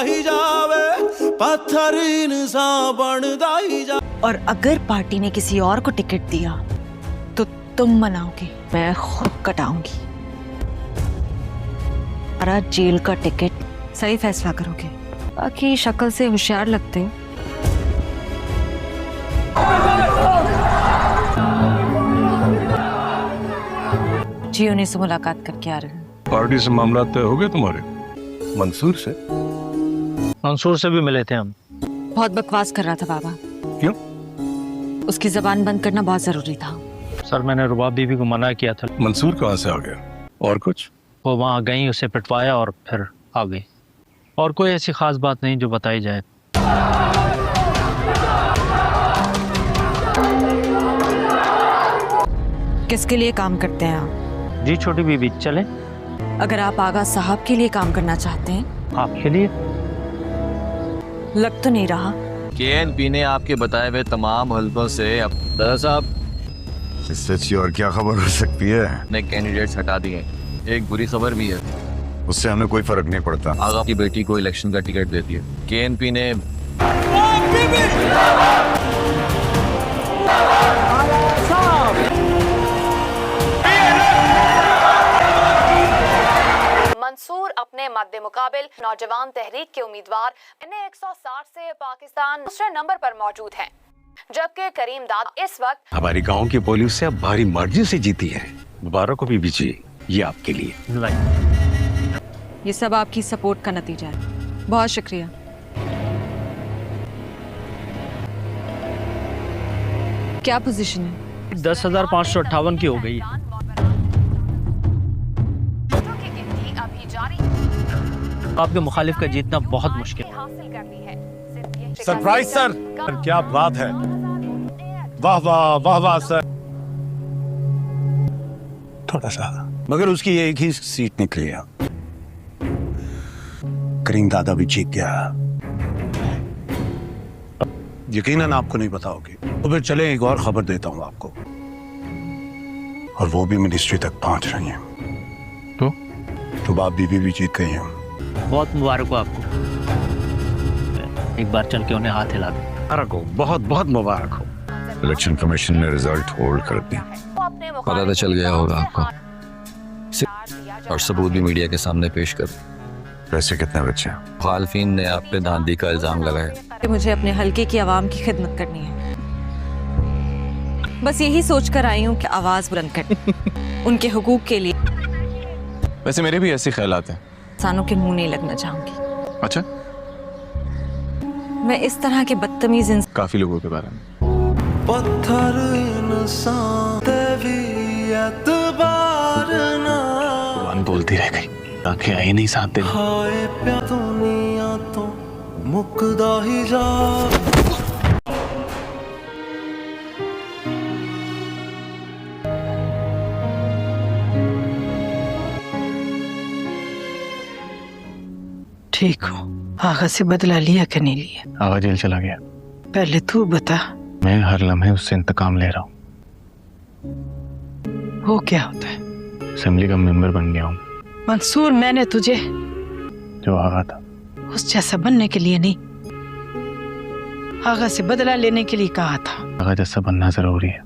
ही जावे पत्थर इंसान बनदा ही जा। और अगर पार्टी ने किसी और को टिकट दिया तो तुम मनाओगे, मैं खुद कटाऊंगी। हमारा जेल का टिकट, सही फैसला करोगे। बाकी शक्ल से होशियार लगते हो। जी उन्हीं से मुलाकात करके आ रहे हैं। पार्टी से मामला तय हो गए तुम्हारे? मंसूर से? मंसूर से भी मिले थे हम। बहुत बकवास कर रहा था बाबा। क्यों? उसकी जबान बंद करना बहुत जरूरी था। सर मैंने रुबाब बीबी को मना किया था। मंसूर कहाँ से आ गया? और कुछ? वो वहाँ गई, उसे पिटवाया और फिर आ गई। और कोई ऐसी खास बात नहीं जो बताई जाए। किसके लिए काम करते हैं आप? जी छोटी बीबी, चले? अगर आप आगा साहब के लिए काम करना चाहते हैं। आपके लिए? लग तो नहीं रहा। केएनपी ने आपके बताए हुए तमाम हलकों से दादा साहब, इससे अच्छी और क्या खबर हो सकती है? ने कैंडिडेट्स हटा दिए। एक बुरी खबर भी है, उससे हमें कोई फर्क नहीं पड़ता। आगा की बेटी को इलेक्शन का टिकट देती है। केएनपी ने मंसूर अपने मद्दे मुकाबिल नौजवान तहरीक के उम्मीदवार NA160 से पाकिस्तान दूसरे नंबर पर मौजूद हैं, जबकि करीम दाद इस वक्त हमारी गांव की पुलिस से अब भारी मार्जिन से जीती है। मुबारक को भी जी, ये आपके लिए। ये सब आपकी सपोर्ट का नतीजा है। बहुत शुक्रिया। क्या पोजीशन है? 10,558 की हो गई। आपके मुखालिफ का जीतना बहुत मुश्किल है। सरप्राइज सर, क्या बात है। वाह वाह वाह वाह सर। थोड़ा सा, मगर उसकी एक ही सीट निकली है। करीम दादा भी जीत गया। यकीनन आपको नहीं पता होगी, तो फिर चले एक और खबर देता हूं आपको। और वो भी मिनिस्ट्री तक पहुंच रही है। तो बाप बीबी भी जीत गई है। बहुत मुबारक हो आपको। एक बार चल के उन्हें हाथ हिला दो। मुबारक हो, बहुत बहुत मुबारक हो। इलेक्शन कमीशन ने रिजल्ट होल्ड कर दिया। पता तो चल गया होगा आपको, और सबूत भी मीडिया के सामने पेश कर। पैसे कितने बचे? मुखालफिन ने आप पे धांधली का इल्जाम लगाया। मुझे अपने हलके की आवाम की खिदमत करनी है। बस यही सोचकर आई हूँ कि आवाज बुलंद कर उनके हुकूक के लिए। वैसे मेरे भी ऐसे ख्यालात हैं। इंसानों के मुंह नहीं लगना चाहूंगी। अच्छा, मैं इस तरह के बदतमीज काफी लोगों के बारे में। पत्थर इंसान तेरी एतबार ना जुबान बोलती रह गई, आंखें आई नहीं साथ देने। हाय प्या दुनिया तो मुकदा ही जा। ठीक हो? आगा से बदला लिया कि नहीं लिया? आगा जेल चला गया। पहले तू बता। मैं हर लम्हे उससे इंतकाम ले रहा हूँ। वो क्या होता है? असेंबली का मेंबर बन गया हूँ। मंसूर, मैंने तुझे जो आगा था उस जैसा बनने के लिए नहीं, आगा से बदला लेने के लिए कहा था। आगा जैसा बनना जरूरी है।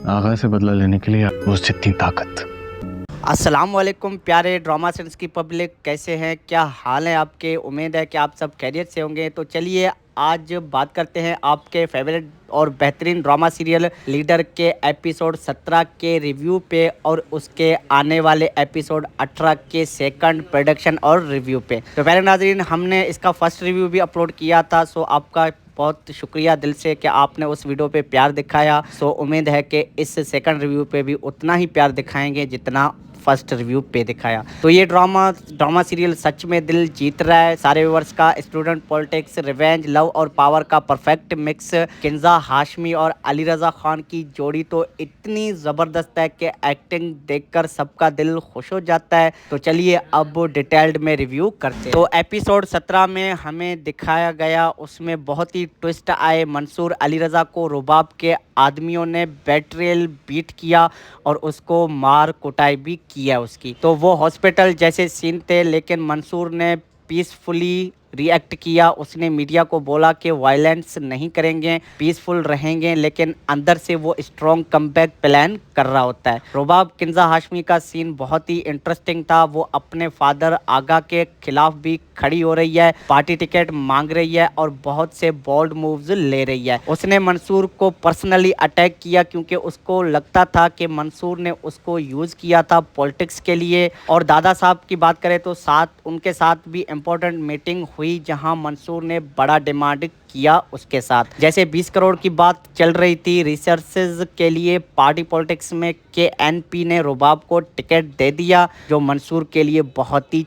आगा से बदला लेने के लिए उस जितनी ताकत। अस्सलाम वालेकुम प्यारे ड्रामा सेंस की पब्लिक, कैसे हैं, क्या हाल है आपके? उम्मीद है कि आप सब खैरियत से होंगे। तो चलिए आज बात करते हैं आपके फेवरेट और बेहतरीन ड्रामा सीरियल लीडर के एपिसोड 17 के रिव्यू पे और उसके आने वाले एपिसोड 18 के सेकंड प्रोडक्शन और रिव्यू पे। तो पहले नाज़रीन, हमने इसका फर्स्ट रिव्यू भी अपलोड किया था, सो आपका बहुत शुक्रिया दिल से कि आपने उस वीडियो पे प्यार दिखाया। सो उम्मीद है कि इस सेकंड रिव्यू पे भी उतना ही प्यार दिखाएंगे जितना फर्स्ट रिव्यू पे दिखाया। तो ये ड्रामा सीरियल सच में दिल जीत रहा है। सारे व्यूअर्स का स्टूडेंट पॉलिटिक्स, रिवेंज, लव और पावर का परफेक्ट मिक्स। किंजा हाशमी और अली रज़ा खान की जोड़ी तो इतनी ज़बरदस्त है कि एक्टिंग देखकर सबका दिल खुश हो जाता है। तो चलिए अब डिटेल्ड में रिव्यू करते हैं। तो एपिसोड 17 में हमें दिखाया गया, उसमें बहुत ही ट्विस्ट आए। मंसूर अली रज़ा को रुबाब के आदमियों ने बेट्रियल बीट किया और उसको मार कुटाई भी किया उसकी। तो वो हॉस्पिटल जैसे सीन थे, लेकिन मंसूर ने पीसफुली रिएक्ट किया। उसने मीडिया को बोला कि वायलेंस नहीं करेंगे, पीसफुल रहेंगे, लेकिन अंदर से वो स्ट्रॉन्ग कमबैक प्लान कर रहा होता है। रुबाब किंजा हाशमी का सीन बहुत ही इंटरेस्टिंग था। वो अपने फादर आगा के खिलाफ भी खड़ी हो रही है, पार्टी टिकट मांग रही है और बहुत से बोल्ड मूव्स ले रही है। उसने मंसूर को पर्सनली अटैक किया क्योंकि उसको लगता था कि मंसूर ने उसको यूज़ किया था पॉलिटिक्स के लिए। और दादा साहब की बात करें तो उनके साथ भी इम्पोर्टेंट मीटिंग हुई जहां मंसूर ने बड़ा डिमांड किया उसके साथ। जैसे 20 करोड़ की बात चल रही थी रिसोर्सेज के लिए पार्टी पॉलिटिक्स में, के एनपी ने रुबाब को टिकट दे दिया जो मंसूर के लिए बहुत ही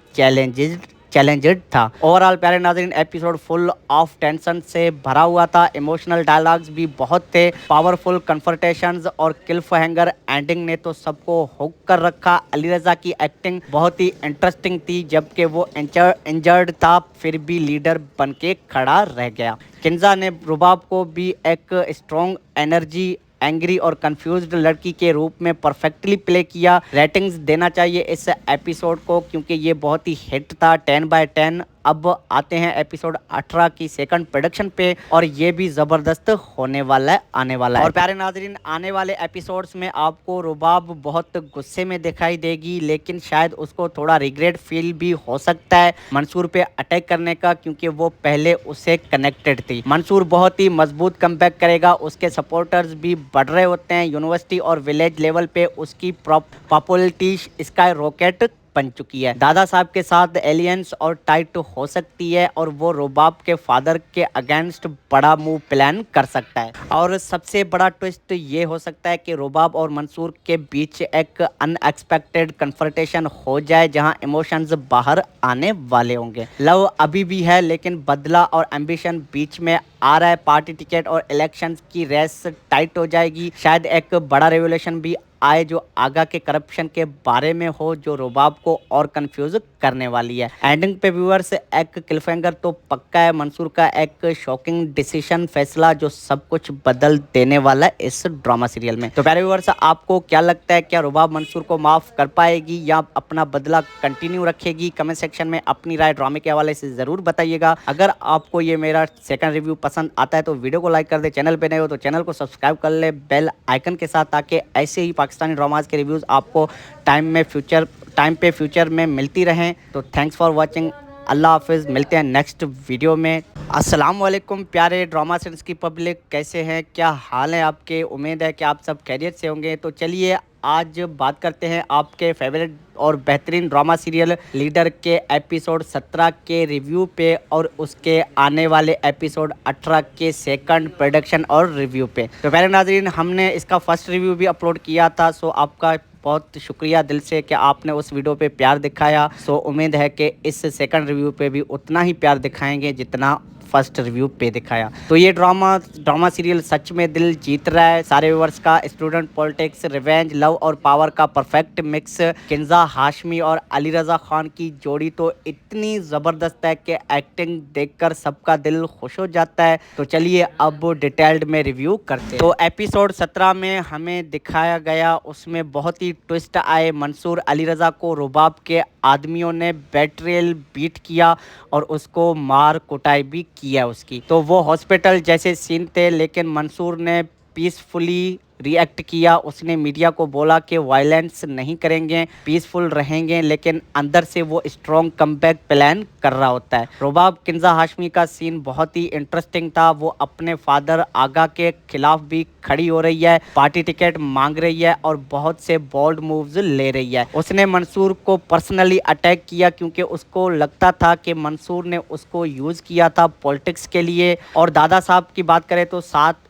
चैलेंजेड था। ओवरऑल प्यारे नाज़रीन, एपिसोड फुल ऑफ टेंशन से भरा हुआ था। इमोशनल डायलॉग्स भी बहुत थे, पावरफुल कन्फ्रंटेशंस और क्लिफ हैंगर एंडिंग ने तो सबको हुक कर रखा। अली रज़ा की एक्टिंग बहुत ही इंटरेस्टिंग थी, जबकि वो इंजर्ड था फिर भी लीडर बन के खड़ा रह गया। किंजा ने रुबाब को भी एक स्ट्रॉन्ग एनर्जी, एंग्री और कंफ्यूज्ड लड़की के रूप में परफेक्टली प्ले किया। रेटिंग्स देना चाहिए इस एपिसोड को क्योंकि ये बहुत ही हिट था, 10/10। अब आते हैं एपिसोड 18 की सेकंड प्रोडक्शन पे और ये भी ज़बरदस्त होने वाला है और प्यारे नाजरीन, आने वाले एपिसोड्स में आपको रुबाब बहुत गुस्से में दिखाई देगी, लेकिन शायद उसको थोड़ा रिग्रेट फील भी हो सकता है मंसूर पे अटैक करने का, क्योंकि वो पहले उससे कनेक्टेड थी। मंसूर बहुत ही मजबूत कमबैक करेगा, उसके सपोर्टर्स भी बढ़ रहे होते हैं। यूनिवर्सिटी और विलेज लेवल पे उसकी पॉपुलैरिटी स्काई रॉकेट बन चुकी है। दादा साहब के साथ एलियंस और टाइट हो सकती है और वो रुबाब के फादर के अगेंस्ट बड़ा मूव प्लान कर सकता है। और सबसे बड़ा ट्विस्ट ये हो सकता है कि रुबाब और मंसूर के बीच एक अनएक्सपेक्टेड कन्फ्रंटेशन हो जाए जहां इमोशंस बाहर आने वाले होंगे। लव अभी भी है लेकिन बदला और एम्बिशन बीच में आ रहा है। पार्टी टिकट और इलेक्शंस की रेस टाइट हो जाएगी। शायद एक बड़ा रेवोल्यूशन भी आए जो आगा के करप्शन के बारे में हो, जो रुबाब को और कंफ्यूज करने वाली है। एंडिंग पे व्यूअर्स एक क्लिफहैंगर तो पक्का है, मंसूर का एक शॉकिंग डिसीजन, फैसला जो सब कुछ बदल देने वाला है इस ड्रामा सीरियल में। तो प्यारे व्यूअर्स, आपको क्या लगता है, क्या रुबाब मंसूर को माफ कर पाएगी या अपना बदला कंटिन्यू रखेगी? कमेंट सेक्शन में अपनी राय ड्रामे के हवाले से जरूर बताइएगा। अगर आपको ये मेरा सेकंड रिव्यू पसंद आता है तो वीडियो को लाइक कर दे, चैनल पे नए हो तो चैनल को सब्सक्राइब कर ले बेल आइकन के साथ, ताकि ऐसे ही पाकिस्तानी ड्रामाज के रिव्यूज आपको टाइम पे फ्यूचर में मिलती रहें। तो थैंक्स फॉर वाचिंग, अल्लाह हाफिज़, मिलते हैं नेक्स्ट वीडियो में। अस्सलाम वालेकुम प्यारे ड्रामा सेंस की पब्लिक, कैसे हैं, क्या हाल है आपके? उम्मीद है कि आप सब खैरियत से होंगे। तो चलिए आज बात करते हैं आपके फेवरेट और बेहतरीन ड्रामा सीरियल लीडर के एपिसोड 17 के रिव्यू पे और उसके आने वाले एपिसोड 18 के सेकंड प्रोडक्शन और रिव्यू पे। तो प्यारे नाज़रीन, हमने इसका फर्स्ट रिव्यू भी अपलोड किया था, सो आपका बहुत शुक्रिया दिल से कि आपने उस वीडियो पे प्यार दिखाया। सो उम्मीद है कि इस सेकंड रिव्यू पे भी उतना ही प्यार दिखाएंगे जितना फर्स्ट रिव्यू पे दिखाया। तो ये ड्रामा सीरियल सच में दिल जीत रहा है सारे व्यूअर्स का। स्टूडेंट पॉलिटिक्स, रिवेंज, लव और पावर का परफेक्ट मिक्स। किंजा हाशमी और अली रज़ा खान की जोड़ी तो इतनी ज़बरदस्त है कि एक्टिंग देखकर सबका दिल खुश हो जाता है। तो चलिए अब डिटेल्ड में रिव्यू करते हैं। तो एपिसोड 17 में हमें दिखाया गया, उसमें बहुत ही ट्विस्ट आए। मंसूर अली रज़ा को रुबाब के आदमियों ने बेट्रियल बीट किया और उसको मार कुटाई भी किया उसकी। तो वो हॉस्पिटल जैसे सीन थे, लेकिन मंसूर ने पीसफुली रिएक्ट किया। उसने मीडिया को बोला कि वायलेंस नहीं करेंगे, पीसफुल रहेंगे, लेकिन अंदर से वो स्ट्रॉन्ग कमबैक प्लान कर रहा होता है। रुबाब किंजा हाशमी का सीन बहुत ही इंटरेस्टिंग था। वो अपने फादर आगा के खिलाफ भी खड़ी हो रही है, पार्टी टिकट मांग रही है और बहुत से बोल्ड मूव्स ले रही है। उसने मंसूर को पर्सनली अटैक किया क्योंकि उसको लगता था कि मंसूर ने उसको यूज़ किया था पॉलिटिक्स के लिए। और दादा साहब की बात करें तो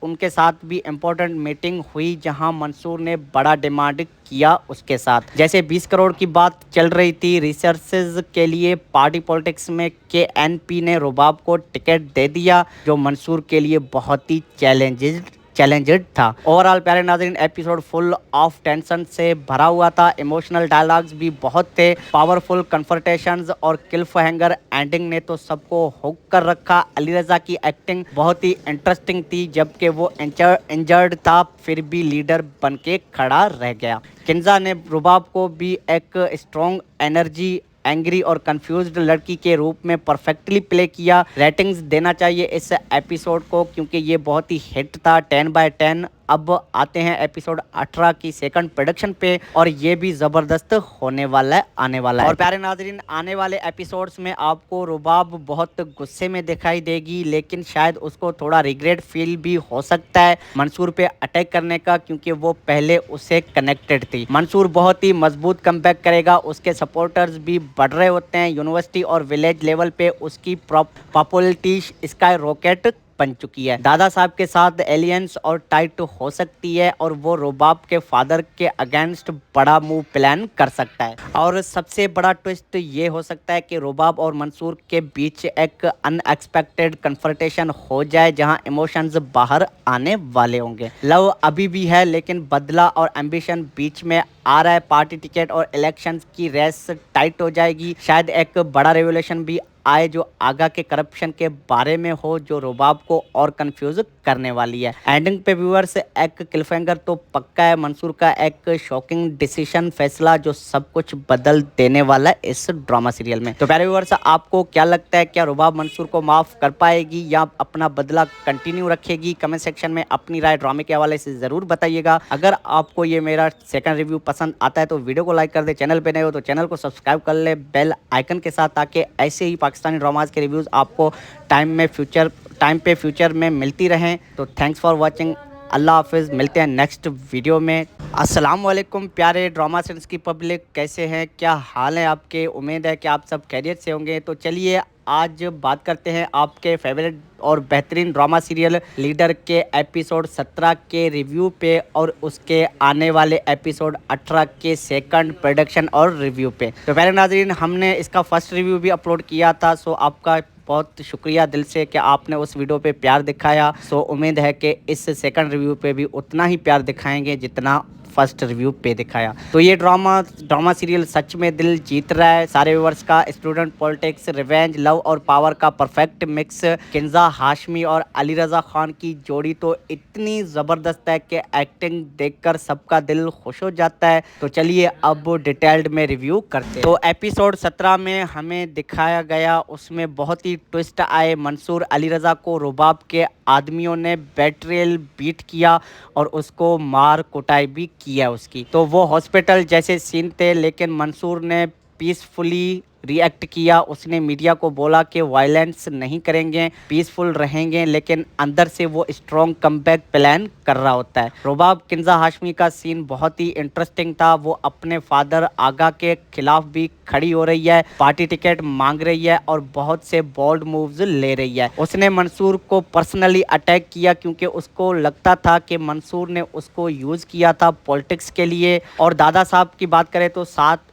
उनके साथ भी इम्पोर्टेंट मीटिंग हुई जहां मंसूर ने बड़ा डिमांड किया उसके साथ। जैसे 20 करोड़ की बात चल रही थी रिसोर्सेज के लिए पार्टी पॉलिटिक्स में, के एनपी ने रुबाब को टिकट दे दिया जो मंसूर के लिए बहुत ही चैलेंजेड था। ओवरऑल प्यारे नाज़रीन, एपिसोड फुल ऑफ टेंशन से भरा हुआ था। इमोशनल डायलॉग्स भी बहुत थे, पावरफुल कन्फ्रंटेशंस और क्लिफ हैंगर एंडिंग ने तो सबको हुक कर रखा। अली रज़ा की एक्टिंग बहुत ही इंटरेस्टिंग थी, जबकि वो इंजर्ड था फिर भी लीडर बन के खड़ा रह गया। किंजा ने रुबाब को भी एक स्ट्रॉन्ग एनर्जी, एंग्री और कंफ्यूज्ड लड़की के रूप में परफेक्टली प्ले किया। रेटिंग्स देना चाहिए इस एपिसोड को क्योंकि ये बहुत ही हिट था, 10/10। अब आते हैं एपिसोड 18 की सेकंड प्रोडक्शन पे और ये भी जबरदस्त होने वाला है, आने वाला है। और प्यारे नाजरीन, आने वाले एपिसोड्स में आपको रुबाब बहुत गुस्से में दिखाई देगी, लेकिन शायद उसको थोड़ा रिग्रेट फील भी हो सकता है मंसूर पे अटैक करने का, क्योंकि वो पहले उससे कनेक्टेड थी। मंसूर बहुत ही मजबूत कमबैक करेगा, उसके सपोर्टर्स भी बढ़ रहे होते हैं। यूनिवर्सिटी और विलेज लेवल पे उसकी पॉपुलैरिटी स्काई रॉकेट बन चुकी है। दादा साहब के साथ एलियंस और टाइट हो सकती है और वो रुबाब के फादर के अगेंस्ट बड़ा मूव प्लान कर सकता है। और सबसे बड़ा ट्विस्ट ये हो सकता है कि रुबाब और मंसूर के बीच एक अनएक्सपेक्टेड कन्फ्रंटेशन हो जाए जहां इमोशंस बाहर आने वाले होंगे। लव अभी भी है, लेकिन बदला और एम्बिशन बीच में आ रहा है। पार्टी टिकट और इलेक्शंस की रेस टाइट हो जाएगी। शायद एक बड़ा रेवोल्यूशन भी आए जो आगा के करप्शन के बारे में हो, जो रुबाब को और कंफ्यूज करने वाली है। एंडिंग पे व्यूअर्स एक क्लिफहैंगर तो पक्का है, मंसूर का एक शॉकिंग डिसीजन फैसला जो सब कुछ बदल देने वाला है इस ड्रामा सीरियल में। तो प्यारे व्यूअर्स, आपको क्या लगता है, क्या रुबाब मंसूर को माफ कर पाएगी या अपना बदला कंटिन्यू रखेगी? कमेंट सेक्शन में अपनी राय ड्रामे के हवाले से जरूर बताइएगा। अगर आपको ये मेरा सेकंड रिव्यू पसंद आता है तो वीडियो को लाइक कर दे, चैनल पे नए हो तो चैनल को सब्सक्राइब कर ले बेल आइकन के साथ, ताकि ऐसे ही पाकिस्तानी ड्रामाज के रिव्यूज आपको टाइम पे फ्यूचर में मिलती रहें। तो थैंक्स फॉर वाचिंग, अल्लाह हाफिज़, मिलते हैं नेक्स्ट वीडियो में। अस्सलाम वालेकुम प्यारे ड्रामा सेंस की पब्लिक, कैसे हैं, क्या हाल है आपके? उम्मीद है कि आप सब खैरियत से होंगे। तो चलिए आज बात करते हैं आपके फेवरेट और बेहतरीन ड्रामा सीरियल लीडर के एपिसोड 17 के रिव्यू पे और उसके आने वाले एपिसोड 18 के सेकंड प्रोडक्शन और रिव्यू पे। तो पहले नाज़रीन, हमने इसका फर्स्ट रिव्यू भी अपलोड किया था, सो आपका बहुत शुक्रिया दिल से कि आपने उस वीडियो पे प्यार दिखाया। सो उम्मीद है कि इस सेकंड रिव्यू पे भी उतना ही प्यार दिखाएंगे जितना फर्स्ट रिव्यू पे दिखाया। तो ये ड्रामा सीरियल सच में दिल जीत रहा है सारे व्यूअर्स का। स्टूडेंट पॉलिटिक्स, रिवेंज, लव और पावर का परफेक्ट मिक्स। किंजा हाशमी और अली रजा खान की जोड़ी तो इतनी ज़बरदस्त है कि एक्टिंग देखकर सबका दिल खुश हो जाता है। तो चलिए अब डिटेल्ड में रिव्यू करते हैं। तो एपिसोड 17 में हमें दिखाया गया, उसमें बहुत ही ट्विस्ट आए। मंसूर अली रजा को रुबाब के आदमियों ने बेट्रियल बीट किया और उसको मार कुटाई भी किया उसकी। तो वो हॉस्पिटल जैसे सीन थे, लेकिन मंसूर ने पीसफुली रिएक्ट किया। उसने मीडिया को बोला कि वायलेंस नहीं करेंगे, पीसफुल रहेंगे, लेकिन अंदर से वो स्ट्रॉन्ग कमबैक प्लान कर रहा होता है। रुबाब किंजा हाशमी का सीन बहुत ही इंटरेस्टिंग था। वो अपने फादर आगा के खिलाफ भी खड़ी हो रही है, पार्टी टिकट मांग रही है और बहुत से बोल्ड मूव्स ले रही है। उसने मंसूर को पर्सनली अटैक किया क्योंकि उसको लगता था कि मंसूर ने उसको यूज़ किया था पॉलिटिक्स के लिए। और दादा साहब की बात करें तो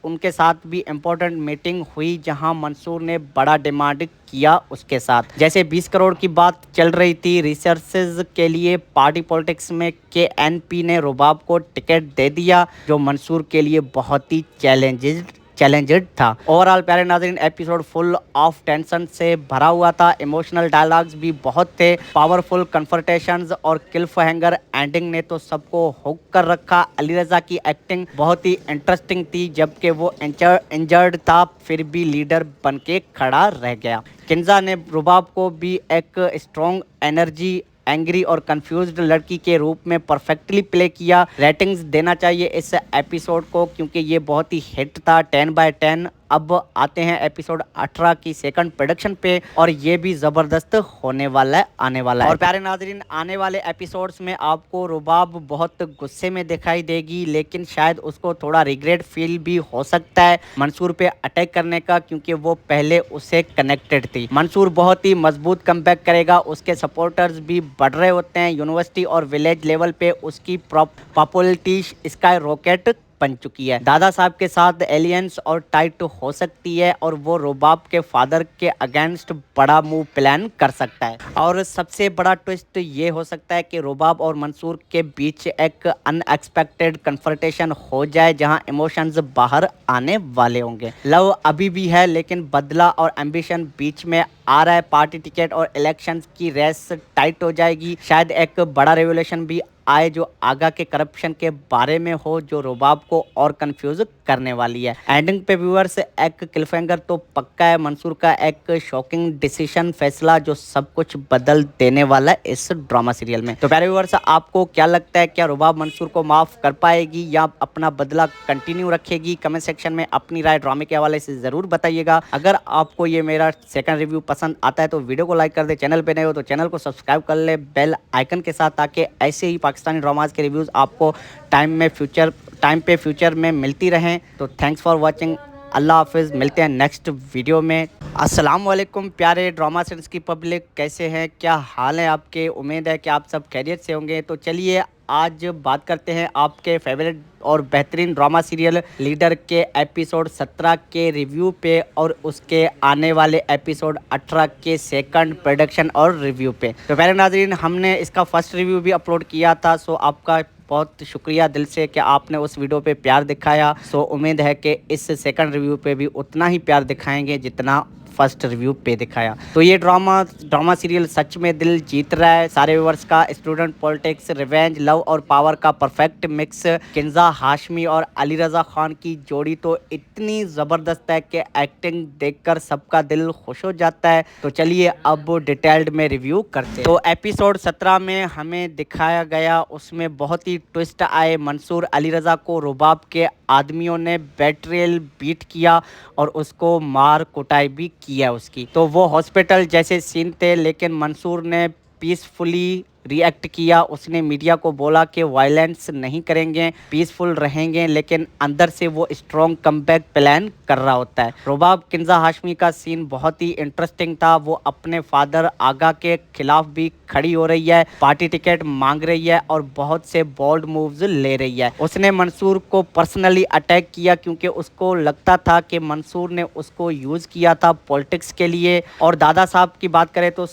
उनके साथ भी इम्पोर्टेंट मीटिंग हुई जहां मंसूर ने बड़ा डिमांड किया उसके साथ। जैसे 20 करोड़ की बात चल रही थी रिसोर्सेज के लिए पार्टी पॉलिटिक्स में, के एनपी ने रुबाब को टिकट दे दिया, जो मंसूर के लिए बहुत ही चैलेंजेड था। ओवरऑल प्यारे नाज़रीन, एपिसोड फुल ऑफ टेंशन से भरा हुआ था। इमोशनल डायलॉग्स भी बहुत थे, पावरफुल कन्फ्रंटेशंस और क्लिफहैंगर एंडिंग ने तो सबको हुक कर रखा। अली रजा की एक्टिंग बहुत ही इंटरेस्टिंग थी, जबकि वो इंजर्ड था फिर भी लीडर बन के खड़ा रह गया। किंजा ने रुबाब को भी एक स्ट्रॉन्ग एनर्जी, एंग्री और कंफ्यूज्ड लड़की के रूप में परफेक्टली प्ले किया। रेटिंग्स देना चाहिए इस एपिसोड को क्योंकि ये बहुत ही हिट था, 10/10। अब आते हैं एपिसोड 18 की सेकंड प्रोडक्शन पे और ये भी ज़बरदस्त होने वाला है, आने वाला है। और प्यारे नाजरीन, आने वाले एपिसोड्स में आपको रुबाब बहुत गुस्से में दिखाई देगी, लेकिन शायद उसको थोड़ा रिग्रेट फील भी हो सकता है मंसूर पे अटैक करने का, क्योंकि वो पहले उससे कनेक्टेड थी। मंसूर बहुत ही मजबूत कमबैक करेगा, उसके सपोर्टर्स भी बढ़ रहे होते हैं। यूनिवर्सिटी और विलेज लेवल पे उसकी पॉपुलैरिटी स्काई रॉकेट बन चुकी है। दादा साहब के साथ एलियंस और टाइट हो सकती है और वो रुबाब के फादर के अगेंस्ट बड़ा मूव प्लान कर सकता है। और सबसे बड़ा ट्विस्ट ये हो सकता है कि रुबाब और मंसूर के बीच एक अनएक्सपेक्टेड कन्फ्रंटेशन हो जाए जहां इमोशंस बाहर आने वाले होंगे। लव अभी भी है, लेकिन बदला और एम्बिशन बीच में आ रहा है। पार्टी टिकट और इलेक्शंस की रेस टाइट हो जाएगी। शायद एक बड़ा रेवोल्यूशन भी आए जो आगा के करप्शन के बारे में हो, जो रुबाब को और कंफ्यूज करने वाली है। एंडिंग पे व्यूअर्स एक क्लिफहैंगर तो पक्का है, मंसूर का एक शॉकिंग डिसीजन फैसला जो सब कुछ बदल देने वाला है इस ड्रामा सीरियल में। तो प्यारे व्यूअर्स, आपको क्या लगता है, क्या रुबाब मंसूर को माफ कर पाएगी या अपना बदला कंटिन्यू रखेगी? कमेंट सेक्शन में अपनी राय ड्रामे के हवाले से जरूर बताइएगा। अगर आपको ये मेरा सेकंड रिव्यू पसंद आता है तो वीडियो को लाइक कर दे, चैनल पे नए हो तो चैनल को सब्सक्राइब कर ले बेल आइकन के साथ, ताकि ऐसे ही पाकिस्तानी ड्रामाज के रिव्यूज आपको टाइम पे फ्यूचर में मिलती रहें। तो थैंक्स फॉर वॉचिंग, अल्लाह हाफिज़, मिलते हैं नेक्स्ट वीडियो में। अस्सलाम वालेकुम प्यारे ड्रामा सेंस की पब्लिक, कैसे हैं, क्या हाल है आपके? उम्मीद है कि आप सब खैरियत से होंगे। तो चलिए आज बात करते हैं आपके फेवरेट और बेहतरीन ड्रामा सीरियल लीडर के एपिसोड 17 के रिव्यू पे और उसके आने वाले एपिसोड 18 के सेकंड प्रोडक्शन और रिव्यू पे। तो प्यारे नाज़रीन, हमने इसका फर्स्ट रिव्यू भी अपलोड किया था, सो आपका बहुत शुक्रिया दिल से कि आपने उस वीडियो पे प्यार दिखाया। सो उम्मीद है कि इस सेकंड रिव्यू पे भी उतना ही प्यार दिखाएंगे जितना फर्स्ट रिव्यू पे दिखाया। तो ये ड्रामा सीरियल सच में दिल जीत रहा है। सारे व्यूअर्स का स्टूडेंट पॉलिटिक्स, रिवेंज, लव और पावर का परफेक्ट मिक्स। किंजा हाशमी और अली रज़ा खान की जोड़ी तो इतनी ज़बरदस्त है कि एक्टिंग देखकर सबका दिल खुश हो जाता है। तो चलिए अब डिटेल्ड में रिव्यू करते हैं। तो एपिसोड 17 में हमें दिखाया गया, उसमें बहुत ही ट्विस्ट आए। मंसूर अली रज़ा को रुबाब के आदमियों ने बेट्रियल बीट किया और उसको मार कुटाई भी किया उसकी। तो वो हॉस्पिटल जैसे सीन थे, लेकिन मंसूर ने पीसफुली रिएक्ट किया। उसने मीडिया को बोला कि वायलेंस नहीं करेंगे, पीसफुल रहेंगे, लेकिन अंदर से वो स्ट्रॉन्ग कमबैक प्लान कर रहा होता है। रुबाब किंजा हाशमी का सीन बहुत ही इंटरेस्टिंग था। वो अपने फादर आगा के खिलाफ भी खड़ी हो रही है, पार्टी टिकट मांग रही है और बहुत से बोल्ड मूव्स ले रही है। उसने मंसूर को पर्सनली अटैक किया क्योंकि उसको लगता था कि मंसूर ने उसको यूज़ किया था पॉलिटिक्स के लिए। और दादा साहब की बात करें तो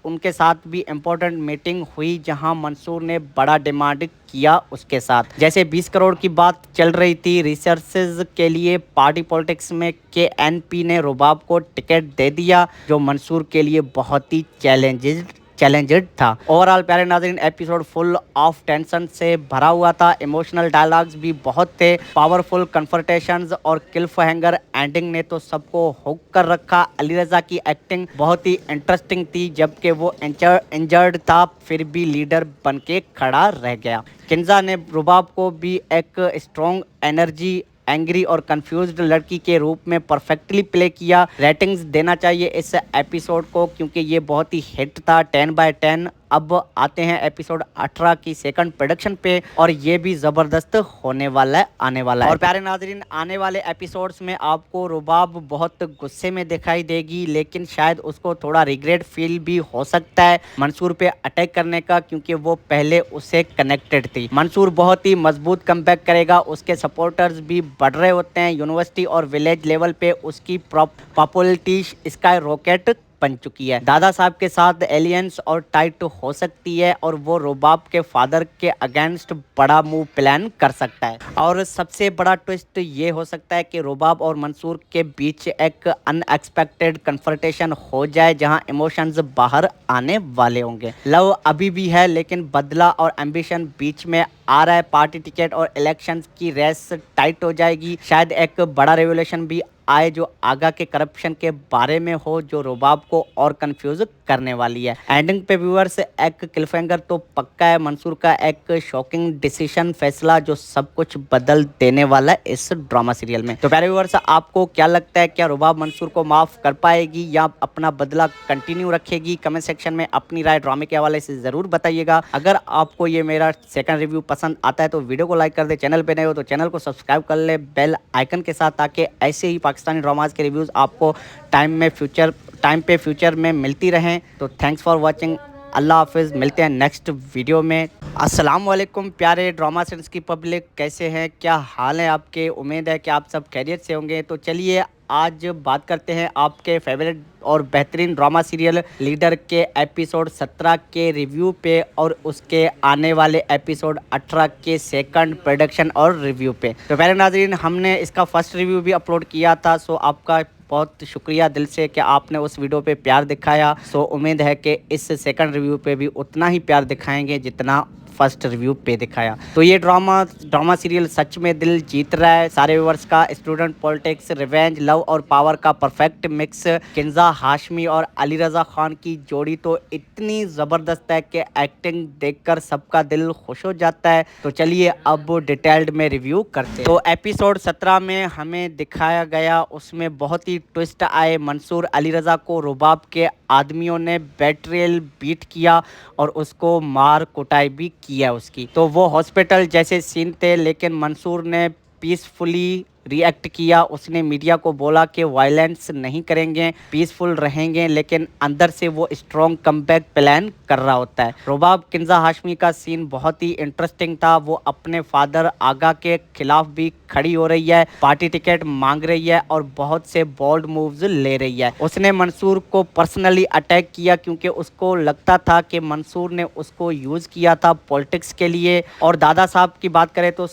उनके साथ भी इम्पोर्टेंट मीटिंग हुई जहां मंसूर ने बड़ा डिमांड किया उसके साथ। जैसे 20 करोड़ की बात चल रही थी रिसर्चेज के लिए पार्टी पॉलिटिक्स में, के एनपी ने रुबाब को टिकट दे दिया, जो मंसूर के लिए बहुत ही चैलेंजेड था। ओवरऑल प्यारे नाज़रीन, एपिसोड फुल ऑफ टेंशन से भरा हुआ था। इमोशनल डायलॉग्स भी बहुत थे, पावरफुल कन्फ्रंटेशंस और क्लिफहैंगर एंडिंग ने तो सबको हुक कर रखा। अली रज़ा की एक्टिंग बहुत ही इंटरेस्टिंग थी, जबकि वो इंजर्ड था फिर भी लीडर बन के खड़ा रह गया। किंजा ने रुबाब को भी एक स्ट्रॉन्ग एनर्जी, एंग्री और कंफ्यूज्ड लड़की के रूप में परफेक्टली प्ले किया। रेटिंग्स देना चाहिए इस एपिसोड को क्योंकि ये बहुत ही हिट था, 10/10। अब आते हैं एपिसोड 18 की सेकंड प्रोडक्शन पे और ये भी ज़बरदस्त होने वाला है, आने वाला है। और प्यारे नाज़रीन, आने वाले एपिसोड्स में आपको रुबाब बहुत गुस्से में दिखाई देगी, लेकिन शायद उसको थोड़ा रिग्रेट फील भी हो सकता है मंसूर पे अटैक करने का, क्योंकि वो पहले उससे कनेक्टेड थी। मंसूर बहुत ही मजबूत कमबैक करेगा, उसके सपोर्टर्स भी बढ़ रहे होते हैं। यूनिवर्सिटी और विलेज लेवल पे उसकी पॉपुलैरिटी स्काई रॉकेट बन चुकी है। दादा साहब के साथ एलियंस और टाइट हो सकती है और वो रुबाब के फादर के अगेंस्ट बड़ा मूव प्लान कर सकता है। और सबसे बड़ा ट्विस्ट ये हो सकता है कि रुबाब और मंसूर के बीच एक अनएक्सपेक्टेड कन्फ्रंटेशन हो जाए जहां इमोशंस बाहर आने वाले होंगे। लव अभी भी है, लेकिन बदला और एम्बिशन बीच में आ रहा है। पार्टी टिकट और इलेक्शंस की रेस टाइट हो जाएगी। शायद एक बड़ा रेवोल्यूशन भी आए जो आगा के करप्शन के बारे में हो, जो रुबाब को और कंफ्यूज करने वाली है। एंडिंग पे व्यूअर्स एक क्लिफहैंगर तो पक्का है, मंसूर का एक शॉकिंग डिसीजन फैसला जो सब कुछ बदल देने वाला है इस ड्रामा सीरियल में। तो प्यारे व्यूअर्स, आपको क्या लगता है, क्या रुबाब मंसूर को माफ कर पाएगी या अपना बदला कंटिन्यू रखेगी? कमेंट सेक्शन में अपनी राय ड्रामे के हवाले से जरूर बताइएगा। अगर आपको ये मेरा सेकंड रिव्यू पसंद आता है तो वीडियो को लाइक कर दे, चैनल पे नए हो तो चैनल को सब्सक्राइब कर ले बेल आइकन के साथ, ताकि ऐसे ही पाकिस्तानी ड्रामाज के रिव्यूज आपको टाइम पे फ्यूचर में मिलती रहें। तो थैंक्स फॉर वॉचिंग, अल्लाह हाफिज़, मिलते हैं नेक्स्ट वीडियो में। अस्सलाम वालेकुम प्यारे ड्रामा सेंस की पब्लिक, कैसे हैं, क्या हाल है आपके? उम्मीद है कि आप सब खैरियत से होंगे। तो चलिए आज बात करते हैं आपके फेवरेट और बेहतरीन ड्रामा सीरियल लीडर के एपिसोड 17 के रिव्यू पे और उसके आने वाले एपिसोड 18 के सेकंड प्रोडक्शन और रिव्यू पे। तो पहले नाज़रीन, हमने इसका फर्स्ट रिव्यू भी अपलोड किया था, सो आपका बहुत शुक्रिया दिल से कि आपने उस वीडियो पे प्यार दिखाया। सो उम्मीद है कि इस सेकंड रिव्यू पे भी उतना ही प्यार दिखाएंगे जितना फर्स्ट रिव्यू पे दिखाया। तो ये ड्रामा सीरियल सच में दिल जीत रहा है सारे व्यूअर्स का। स्टूडेंट पॉलिटिक्स, रिवेंज, लव और पावर का परफेक्ट मिक्स। किंजा हाशमी और अली रजा खान की जोड़ी तो इतनी जबरदस्त है कि एक्टिंग देखकर सबका दिल खुश हो जाता है। तो चलिए अब डिटेल्ड में रिव्यू करते हैं। तो एपिसोड 17 में हमें दिखाया गया, उसमें बहुत ही ट्विस्ट आए। मंसूर अली रजा को रुबाब के आदमियों ने बेट्रियल बीट किया और उसको मार कुटाई भी किया उसकी। तो वो हॉस्पिटल जैसे सीन थे, लेकिन मंसूर ने पीसफुली रिएक्ट किया। उसने मीडिया को बोला कि वायलेंस नहीं करेंगे, पीसफुल रहेंगे, लेकिन अंदर से वो स्ट्रॉन्ग कमबैक प्लान कर रहा होता है। रुबाब किंजा हाशमी का सीन बहुत ही इंटरेस्टिंग था। वो अपने फादर आगा के खिलाफ भी खड़ी हो रही है, पार्टी टिकट मांग रही है और बहुत से बोल्ड मूव्स ले रही है। उसने मंसूर को पर्सनली अटैक किया क्योंकि उसको लगता था कि मंसूर ने उसको यूज किया था पॉलिटिक्स के लिए। और दादा साहब की बात करें तो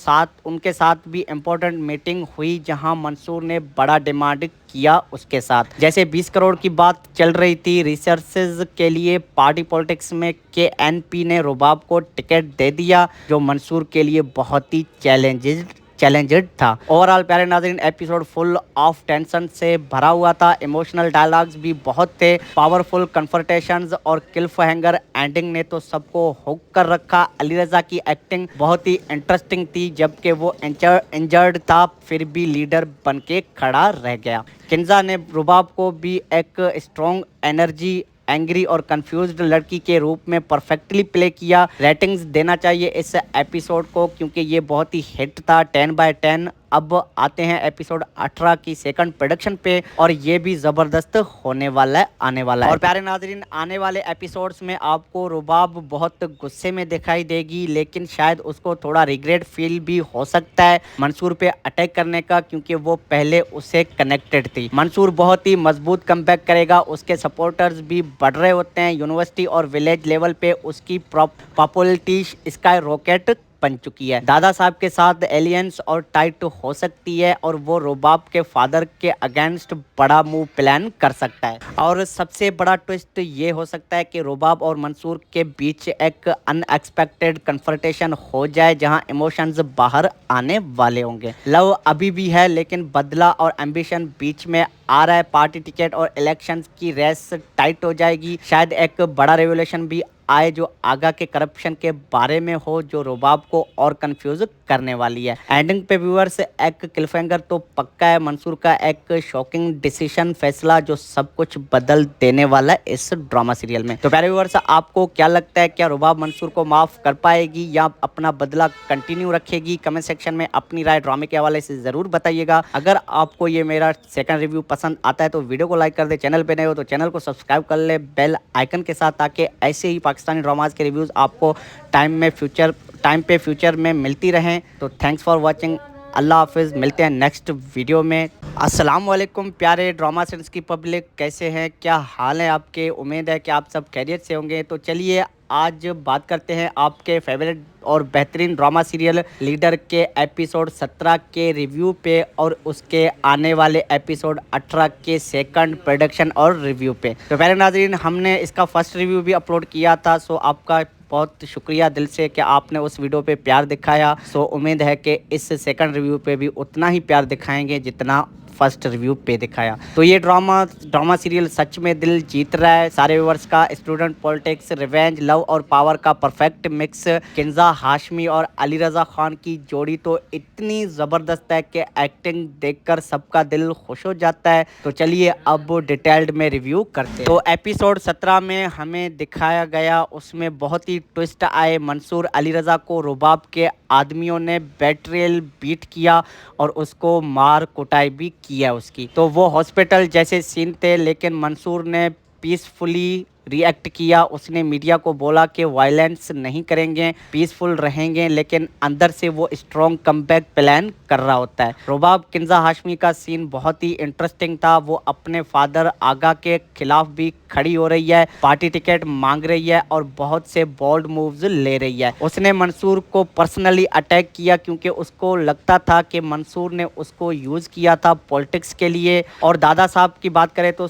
उनके साथ भी इम्पोर्टेंट मीटिंग हुई जहां मंसूर ने बड़ा डिमांड किया उसके साथ। जैसे 20 करोड़ की बात चल रही थी रिसोर्सेज के लिए पार्टी पॉलिटिक्स में, के एनपी ने रुबाब को टिकट दे दिया, जो मंसूर के लिए बहुत ही चैलेंजेड था। ओवरऑल प्यारे नाज़रीन, एपिसोड फुल ऑफ टेंशन से भरा हुआ था। इमोशनल डायलॉग्स भी बहुत थे, पावरफुल कन्फ्रंटेशंस और क्लिफहैंगर एंडिंग ने तो सबको हुक कर रखा। अली रजा की एक्टिंग बहुत ही इंटरेस्टिंग थी, जबकि वो इंजर्ड था फिर भी लीडर बन के खड़ा रह गया। किंजा ने रुबाब को भी एक स्ट्रॉन्ग एनर्जी, एंग्री और कंफ्यूज्ड लड़की के रूप में परफेक्टली प्ले किया। रेटिंग्स देना चाहिए इस एपिसोड को क्योंकि ये बहुत ही हिट था, 10/10। अब आते हैं एपिसोड 18 की सेकंड प्रोडक्शन पे और ये भी जबरदस्त होने वाला है और प्यारे नाजरीन, आने वाले एपिसोड्स में आपको रुबाब बहुत गुस्से में दिखाई देगी, लेकिन शायद उसको थोड़ा रिग्रेट फील भी हो सकता है मंसूर पे अटैक करने का, क्योंकि वो पहले उससे कनेक्टेड थी। मंसूर बहुत ही मजबूत कमबैक करेगा, उसके सपोर्टर्स भी बढ़ रहे होते हैं। यूनिवर्सिटी और विलेज लेवल पे उसकी पॉपुलैरिटी स्काई रॉकेट बन चुकी है। दादा साहब के साथ एलियंस और टाइट हो सकती है और वो रुबाब के फादर के अगेंस्ट बड़ा मूव प्लान कर सकता है। और सबसे बड़ा ट्विस्ट ये हो सकता है कि रुबाब और मंसूर के बीच एक अनएक्सपेक्टेड कन्फ्रंटेशन हो जाए जहां इमोशंस बाहर आने वाले होंगे। लव अभी भी है, लेकिन बदला और एम्बिशन बीच में आ रहा है। पार्टी टिकट और इलेक्शंस की रेस टाइट हो जाएगी। शायद एक बड़ा रेवोल्यूशन भी आए जो आगा के करप्शन के बारे में हो, जो रुबाब को और कंफ्यूज करने वाली है। एंडिंग पे व्यूअर्स एक क्लिफहैंगर तो पक्का है, मंसूर का एक शॉकिंग डिसीजन, फैसला जो सब कुछ बदल देने वाला है इस ड्रामा सीरियल में। तो प्यारे व्यूअर्स, आपको क्या लगता है, क्या रुबाब मंसूर को माफ कर पाएगी या अपना बदला कंटिन्यू रखेगी? कमेंट सेक्शन में अपनी राय ड्रामे के हवाले से जरूर बताइएगा। अगर आपको ये मेरा सेकंड रिव्यू पसंद आता है तो वीडियो को लाइक कर दे, चैनल पे नए हो तो चैनल को सब्सक्राइब कर ले बेल आइकन के साथ, ताकि ऐसे ही पाकिस्तानी ड्रामाज के रिव्यूज आपको टाइम पे फ्यूचर में मिलती रहें। तो थैंक्स फॉर वाचिंग, अल्लाह हाफिज़, मिलते हैं नेक्स्ट वीडियो में। अस्सलाम वालेकुम प्यारे ड्रामा सेंस की पब्लिक, कैसे हैं, क्या हाल है आपके? उम्मीद है कि आप सब खैरियत से होंगे। तो चलिए आज बात करते हैं आपके फेवरेट और बेहतरीन ड्रामा सीरियल लीडर के एपिसोड 17 के रिव्यू पे और उसके आने वाले एपिसोड 18 के सेकंड प्रोडक्शन और रिव्यू पे। तो पहले नाजरीन, हमने इसका फर्स्ट रिव्यू भी अपलोड किया था, सो आपका बहुत शुक्रिया दिल से कि आपने उस वीडियो पे प्यार दिखाया। सो उम्मीद है कि इस सेकंड रिव्यू पे भी उतना ही प्यार दिखाएंगे जितना फर्स्ट रिव्यू पे दिखाया। तो ये ड्रामा सीरियल सच में दिल जीत रहा है सारे व्यूअर्स का। स्टूडेंट पॉलिटिक्स, रिवेंज, लव और पावर का परफेक्ट मिक्स। किंजा हाशमी और अली रजा खान की जोड़ी तो इतनी ज़बरदस्त है कि एक्टिंग देखकर सबका दिल खुश हो जाता है। तो चलिए अब डिटेल्ड में रिव्यू करते हैं। तो एपिसोड 17 में हमें दिखाया गया, उसमें बहुत ही ट्विस्ट आए। मंसूर अली रजा को रुबाब के आदमियों ने बेट्रियल बीट किया और उसको मार कुटाई भी किया उसकी। तो वो हॉस्पिटल जैसे सीन थे, लेकिन मंसूर ने पीसफुली रिएक्ट किया। उसने मीडिया को बोला कि वायलेंस नहीं करेंगे, पीसफुल रहेंगे, लेकिन अंदर से वो स्ट्रॉन्ग कमबैक प्लान कर रहा होता है। रुबाब किंजा हाशमी का सीन बहुत ही इंटरेस्टिंग था। वो अपने फादर आगा के खिलाफ भी खड़ी हो रही है, पार्टी टिकट मांग रही है और बहुत से बोल्ड मूव्स ले रही है। उसने मंसूर को पर्सनली अटैक किया क्योंकि उसको लगता था कि मंसूर ने उसको यूज किया था पॉलिटिक्स के लिए। और दादा साहब की बात करें तो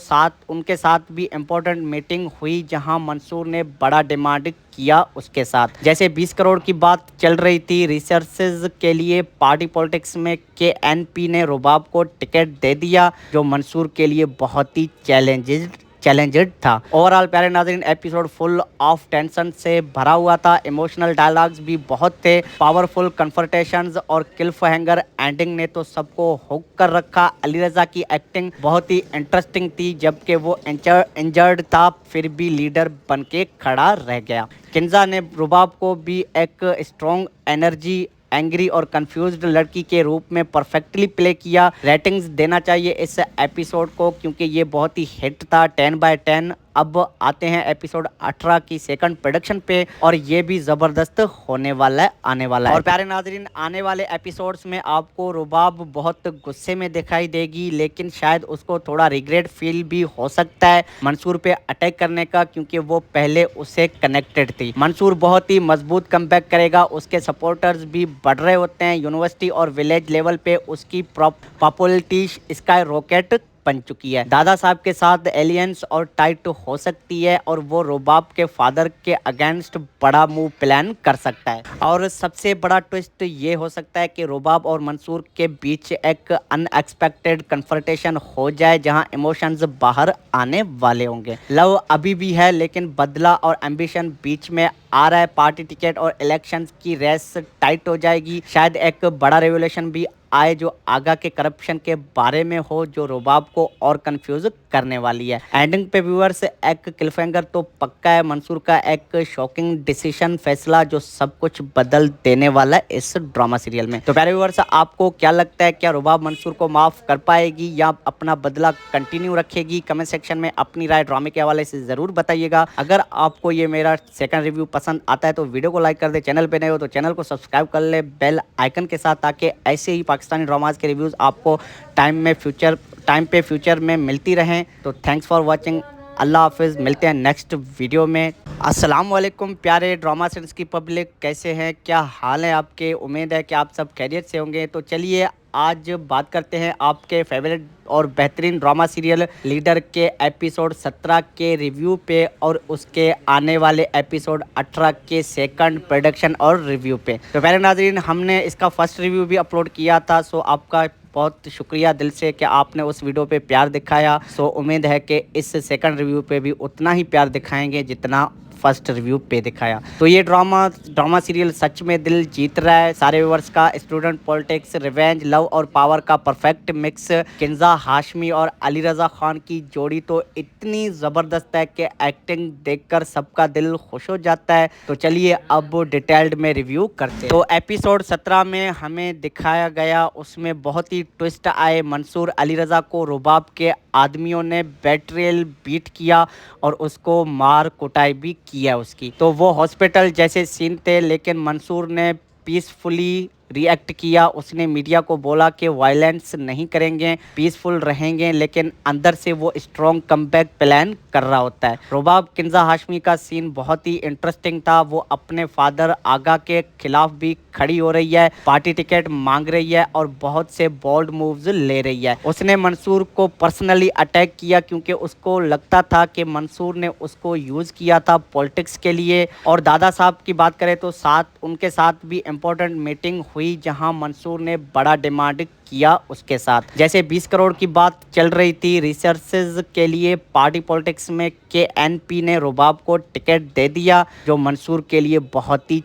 उनके साथ भी इम्पोर्टेंट मीटिंग हुई हुई जहां मंसूर ने बड़ा डिमांड किया उसके साथ। जैसे 20 करोड़ की बात चल रही थी रिसोर्सेज के लिए पार्टी पॉलिटिक्स में, KNP ने रुबाब को टिकट दे दिया जो मंसूर के लिए बहुत ही चैलेंजेड था। ओवरऑल प्यारे नाज़रीन एपिसोड फुल ऑफ टेंशन से भरा हुआ था, इमोशनल डायलॉग्स भी बहुत थे, पावरफुल कन्फ्रंटेशंस और क्लिफ हैंगर एंडिंग ने तो सबको हुक कर रखा। अली रजा की एक्टिंग बहुत ही इंटरेस्टिंग थी, जबकि वो इंजर्ड था फिर भी लीडर बन के खड़ा रह गया। किंजा ने रुबाब को भी एक स्ट्रॉन्ग एनर्जी, एंग्री और कंफ्यूज्ड लड़की के रूप में परफेक्टली प्ले किया। रेटिंग्स देना चाहिए इस एपिसोड को क्योंकि ये बहुत ही हिट था, 10/10। अब आते हैं एपिसोड 18 की सेकंड प्रोडक्शन पे और ये भी ज़बरदस्त होने वाला है, आने वाला है। और प्यारे नाजरीन आने वाले एपिसोड्स में आपको रुबाब बहुत गुस्से में दिखाई देगी, लेकिन शायद उसको थोड़ा रिग्रेट फील भी हो सकता है मंसूर पे अटैक करने का, क्योंकि वो पहले उससे कनेक्टेड थी। मंसूर बहुत ही मजबूत कमबैक करेगा, उसके सपोर्टर्स भी बढ़ रहे होते हैं। यूनिवर्सिटी और विलेज लेवल पे उसकी पॉपुलैरिटी स्काई रॉकेट बन चुकी है। दादा साहब के साथ एलियंस और टाइट हो सकती है और वो रुबाब के फादर के अगेंस्ट बड़ा मूव प्लान कर सकता है। और सबसे बड़ा ट्विस्ट ये हो सकता है कि रुबाब और मंसूर के बीच एक अनएक्सपेक्टेड कन्फ्रंटेशन हो जाए जहां इमोशंस बाहर आने वाले होंगे। लव अभी भी है लेकिन बदला और एम्बिशन बीच में आ रहा है। पार्टी टिकट और इलेक्शंस की रेस टाइट हो जाएगी। शायद एक बड़ा रेवोल्यूशन भी आए जो आगा के करप्शन के बारे में हो, जो रुबाब को और कंफ्यूज करने वाली है। एंडिंग पे व्यूअर्स एक क्लिफहैंगर तो पक्का है, मंसूर का एक शॉकिंग डिसीजन फैसला जो सब कुछ बदल देने वाला है इस ड्रामा सीरियल में। तो प्यारे व्यूअर्स आपको क्या लगता है, क्या रुबाब मंसूर को माफ कर पाएगी या अपना बदला कंटिन्यू रखेगी? कमेंट सेक्शन में अपनी राय ड्रामे के हवाले से जरूर बताइएगा। अगर आपको ये मेरा सेकंड रिव्यू पसंद आता है तो वीडियो को लाइक कर दे, चैनल पे नए हो तो चैनल को सब्सक्राइब कर ले बेल आइकन के साथ, ताकि ऐसे ही पाकिस्तानी ड्रामाज के रिव्यूज आपको टाइम पे फ्यूचर में मिलती रहें। तो थैंक्स फॉर वाचिंग, अल्लाह हाफिज़, मिलते हैं नेक्स्ट वीडियो में। अस्सलाम वालेकुम प्यारे ड्रामा सेंस की पब्लिक, कैसे हैं, क्या हाल है आपके? उम्मीद है कि आप सब खैरियत से होंगे। तो चलिए आज बात करते हैं आपके फेवरेट और बेहतरीन ड्रामा सीरियल लीडर के एपिसोड 17 के रिव्यू पे और उसके आने वाले एपिसोड 18 के सेकंड प्रोडक्शन और रिव्यू पे। तो पहले नाज़रीन हमने इसका फर्स्ट रिव्यू भी अपलोड किया था, सो आपका बहुत शुक्रिया दिल से कि आपने उस वीडियो पे प्यार दिखाया। सो उम्मीद है कि इस सेकंड रिव्यू पे भी उतना ही प्यार दिखाएंगे जितना फर्स्ट रिव्यू पे दिखाया। तो ये ड्रामा सीरियल सच में दिल जीत रहा है सारे व्यूअर्स का। स्टूडेंट पॉलिटिक्स, रिवेंज, लव और पावर का परफेक्ट मिक्स। किंजा हाशमी और अली रजा खान की जोड़ी तो इतनी ज़बरदस्त है कि एक्टिंग देखकर सबका दिल खुश हो जाता है। तो चलिए अब डिटेल्ड में रिव्यू करते हैं। तो एपिसोड 17 में हमें दिखाया गया, उसमें बहुत ही ट्विस्ट आए। मंसूर अली रजा को रुबाब के आदमियों ने बेट्रियल बीट किया और उसको मार कुटाई भी किया उसकी। तो वो हॉस्पिटल जैसे सीन थे, लेकिन मंसूर ने पीसफुली रिएक्ट किया। उसने मीडिया को बोला कि वायलेंस नहीं करेंगे, पीसफुल रहेंगे, लेकिन अंदर से वो स्ट्रॉन्ग कमबैक प्लान कर रहा होता है। रुबाब किंजा हाशमी का सीन बहुत ही इंटरेस्टिंग था। वो अपने फादर आगा के खिलाफ भी खड़ी हो रही है, पार्टी टिकट मांग रही है और बहुत से बोल्ड मूव्स ले रही है। उसने मंसूर को पर्सनली अटैक किया क्योंकि उसको लगता था कि मंसूर ने उसको यूज़ किया था पॉलिटिक्स के लिए। और दादा साहब की बात करें तो उनके साथ भी इम्पोर्टेंट मीटिंग हुई जहां मंसूर ने बड़ा डिमांड किया उसके साथ। जैसे 20 करोड़ की बात चल रही थी रिसोर्सेज के लिए पार्टी पॉलिटिक्स में, KNP ने रुबाब को टिकट दे दिया जो मंसूर के लिए बहुत ही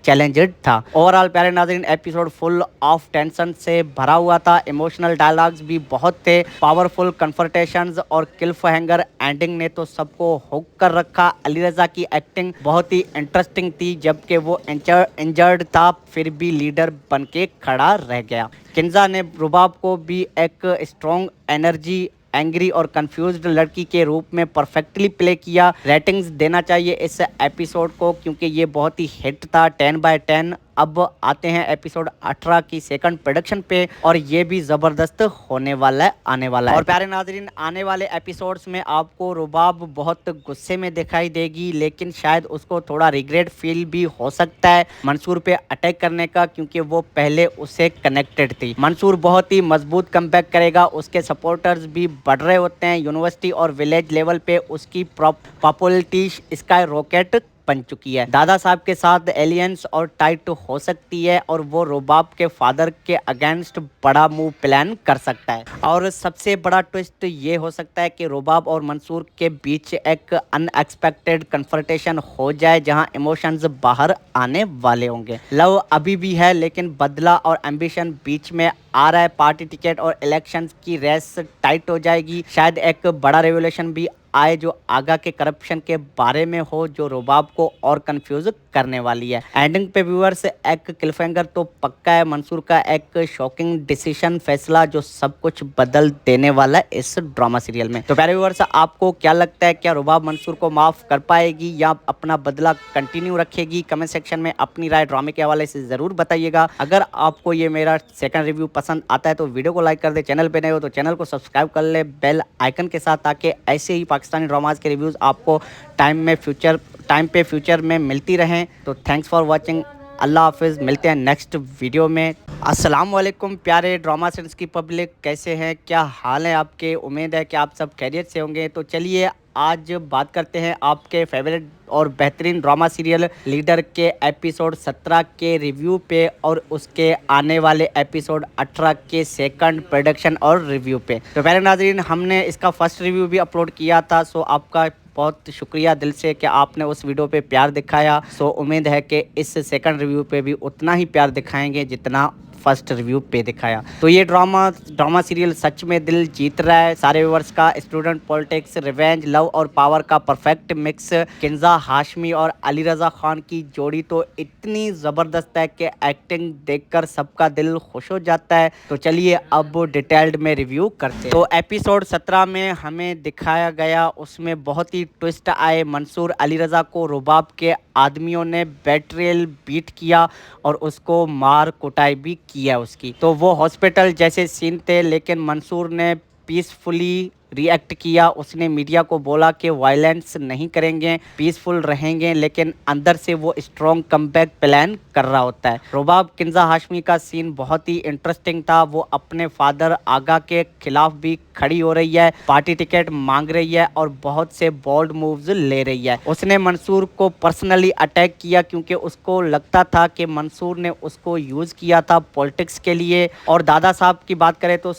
चैलेंजेड था। ओवरऑल प्यारे नाज़रीन एपिसोड फुल ऑफ टेंशन से भरा हुआ था, इमोशनल डायलॉग्स भी बहुत थे, पावरफुल कन्फ्रंटेशंस और क्लिफ हैंगर एंडिंग ने तो सबको हुक कर रखा। अली रजा की एक्टिंग बहुत ही इंटरेस्टिंग थी, जबकि वो इंजर्ड था फिर भी लीडर बन के खड़ा रह गया। किंजा ने रुबाब को भी एक स्ट्रॉन्ग एनर्जी, एंग्री और कंफ्यूज्ड लड़की के रूप में परफेक्टली प्ले किया। रेटिंग्स देना चाहिए इस एपिसोड को क्योंकि ये बहुत ही हिट था, 10/10। अब आते हैं एपिसोड 18 की सेकंड प्रोडक्शन पे और ये भी जबरदस्त होने वाला है, आने वाला है। और प्यारे नाजरीन, आने वाले एपिसोड्स में आपको रुबाब बहुत गुस्से में दिखाई देगी, लेकिन शायद उसको थोड़ा रिग्रेट फील भी हो सकता है मंसूर पे अटैक करने का, क्योंकि वो पहले उससे कनेक्टेड थी। मंसूर बहुत ही मजबूत कमबैक करेगा, उसके सपोर्टर्स भी बढ़ रहे होते हैं। यूनिवर्सिटी और विलेज लेवल पे उसकी पॉपुलैरिटी स्काई रॉकेट बन चुकी है। दादा साहब के साथ एलियंस और टाइट हो सकती है और वो रुबाब के फादर के अगेंस्ट बड़ा मूव प्लान कर सकता है। और सबसे बड़ा ट्विस्ट ये हो सकता है कि रुबाब और मंसूर के बीच एक अनएक्सपेक्टेड कन्फ्रंटेशन हो जाए, जहां इमोशंस बाहर आने वाले होंगे। लव अभी भी है, लेकिन बदला और एम्बिशन बीच में आ रहा है। पार्टी टिकट और इलेक्शंस की रेस टाइट हो जाएगी। शायद एक बड़ा रेवोल्यूशन भी आए जो आगा के करप्शन के बारे में हो, जो रुबाब को और कंफ्यूज करने वाली है। एंडिंग पे व्यूअर्स एक क्लिफहैंगर तो पक्का है, मंसूर का एक शॉकिंग डिसीजन फैसला जो सब कुछ बदल देने वाला है इस ड्रामा सीरियल में। तो प्यारे व्यूअर्स, आपको क्या लगता है, क्या रुबाब मंसूर को माफ कर पाएगी या अपना बदला कंटिन्यू रखेगी? कमेंट सेक्शन में अपनी राय ड्रामे के हवाले से जरूर बताइएगा। अगर आपको ये मेरा सेकंड रिव्यू पसंद आता है तो वीडियो को लाइक कर दे, चैनल पे नए हो तो चैनल को सब्सक्राइब कर ले बेल आइकन के साथ, ताकि ऐसे ही पाकिस्तानी ड्रामाज के रिव्यूज आपको टाइम पे फ्यूचर में मिलती रहें। तो थैंक्स फॉर वाचिंग, अल्लाह हाफिज़, मिलते हैं नेक्स्ट वीडियो में। अस्सलाम वालेकुम प्यारे ड्रामा सेंस की पब्लिक, कैसे हैं, क्या हाल है आपके? उम्मीद है कि आप सब खैरियत से होंगे। तो चलिए आज बात करते हैं आपके फेवरेट और बेहतरीन ड्रामा सीरियल लीडर के एपिसोड 17 के रिव्यू पे और उसके आने वाले एपिसोड 18 के सेकंड प्रोडक्शन और रिव्यू पे। तो पहले नाजरीन, हमने इसका फर्स्ट रिव्यू भी अपलोड किया था, सो आपका बहुत शुक्रिया दिल से कि आपने उस वीडियो पे प्यार दिखाया। सो उम्मीद है कि इस सेकंड रिव्यू पे भी उतना ही प्यार दिखाएंगे जितना फर्स्ट रिव्यू पे दिखाया। तो ये ड्रामा सीरियल सच में दिल जीत रहा है सारे व्यूअर्स का। स्टूडेंट पॉलिटिक्स, रिवेंज, लव और पावर का परफेक्ट मिक्स। किंजा हाशमी और अली रजा खान की जोड़ी तो इतनी ज़बरदस्त है कि एक्टिंग देखकर सबका दिल खुश हो जाता है। तो चलिए अब डिटेल्ड में रिव्यू करते हैं। तो एपिसोड 17 में हमें दिखाया गया, उसमें बहुत ही ट्विस्ट आए। मंसूर अली रजा को रुबाब के आदमियों ने बेट्रियल बीट किया और उसको मार कुटाई भी किया उसकी। तो वो हॉस्पिटल जैसे सीन थे, लेकिन मंसूर ने पीसफुली रिएक्ट किया। उसने मीडिया को बोला कि वायलेंस नहीं करेंगे, पीसफुल रहेंगे, लेकिन अंदर से वो स्ट्रॉन्ग कमबैक प्लान कर रहा होता है। रुबाब किंजा हाशमी का सीन बहुत ही इंटरेस्टिंग था। वो अपने फादर आगा के खिलाफ भी खड़ी हो रही है, पार्टी टिकट मांग रही है और बहुत से बोल्ड मूव्स ले रही है। उसने मंसूर को पर्सनली अटैक किया क्योंकि उसको लगता था कि मंसूर ने उसको यूज किया था पॉलिटिक्स के लिए। और दादा साहब की बात करें तो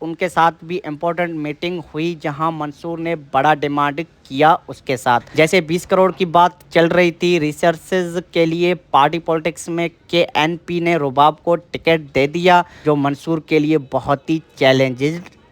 उनके साथ भी इम्पोर्टेंट मीटिंग हुई, जहां मंसूर ने बड़ा डिमांड किया उसके साथ। जैसे 20 करोड़ की बात चल रही थी रिसोर्सेज के लिए पार्टी पॉलिटिक्स में, के एनपी ने रुबाब को टिकट दे दिया, जो मंसूर के लिए बहुत ही